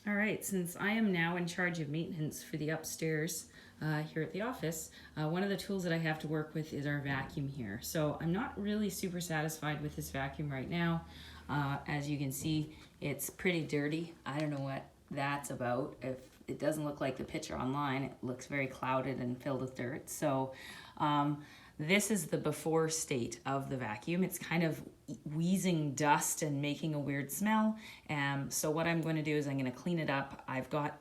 All right, since I am now in charge of maintenance for the upstairs here at the office, one of the tools that I have to work with is our vacuum here. So I'm not really super satisfied with this vacuum right now. As you can see, it's pretty dirty. I don't know what that's about. If it doesn't look like the picture online, it looks very clouded and filled with dirt. So this is the before state of the vacuum. It's kind of wheezing dust and making a weird smell. So what I'm going to do is I'm going to clean it up. I've got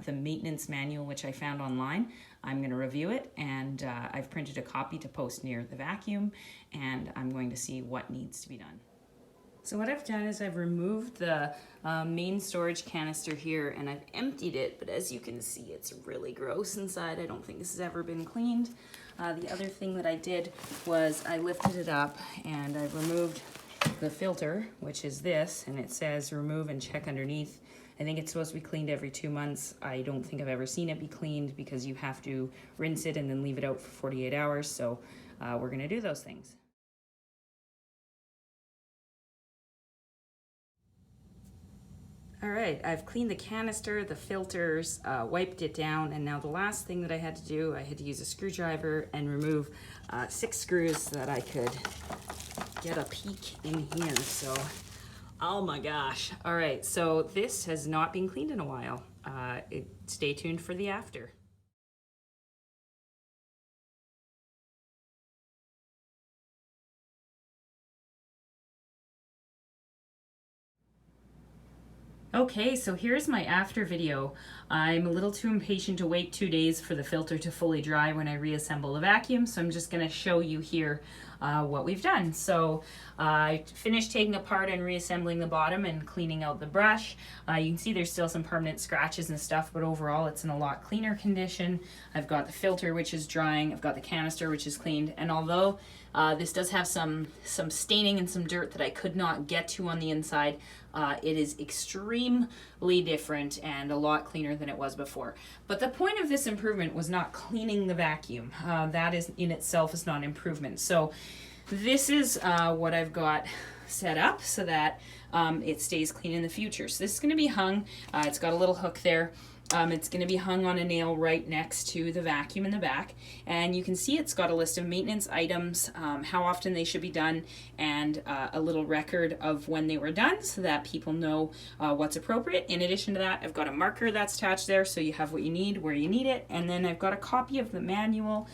the maintenance manual, which I found online. I'm going to review it, and I've printed a copy to post near the vacuum, and I'm going to see what needs to be done. So what I've done is I've removed the main storage canister here and I've emptied it, but as you can see, it's really gross inside. I don't think this has ever been cleaned. The other thing that I did was I lifted it up and I removed the filter, which is this, and it says remove and check underneath. I think it's supposed to be cleaned every 2 months. I don't think I've ever seen it be cleaned because you have to rinse it and then leave it out for 48 hours. So we're gonna do those things. All right, I've cleaned the canister, the filters, wiped it down, and now the last thing that I had to do, I had to use a screwdriver and remove 6 screws so that I could get a peek in here. So, oh my gosh. All right, so this has not been cleaned in a while. Stay tuned for the after. Okay, so here's my after video. I'm a little too impatient to wait 2 days for the filter to fully dry when I reassemble the vacuum, so I'm just gonna show you here what we've done. So I finished taking apart and reassembling the bottom and cleaning out the brush. You can see there's still some permanent scratches and stuff, but overall it's in a lot cleaner condition. I've got the filter, which is drying. I've got the canister, which is cleaned, and although this does have some staining and some dirt that I could not get to on the inside, it is extremely different and a lot cleaner than it was before. But the point of this improvement was not cleaning the vacuum. That is in itself is not an improvement. So this is what I've got set up so that it stays clean in the future. So this is going to be hung. It's got a little hook there. It's going to be hung on a nail right next to the vacuum in the back, and you can see it's got a list of maintenance items, how often they should be done, and a little record of when they were done so that people know what's appropriate. In addition to that, I've got a marker that's attached there so you have what you need where you need it, and then I've got a copy of the manual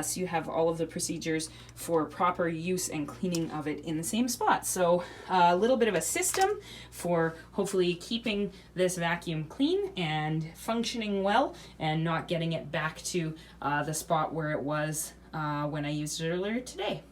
so you have all of the procedures for proper use and cleaning of it in the same spot. So a little bit of a system for hopefully keeping this vacuum clean and functioning well and not getting it back to the spot where it was when I used it earlier today.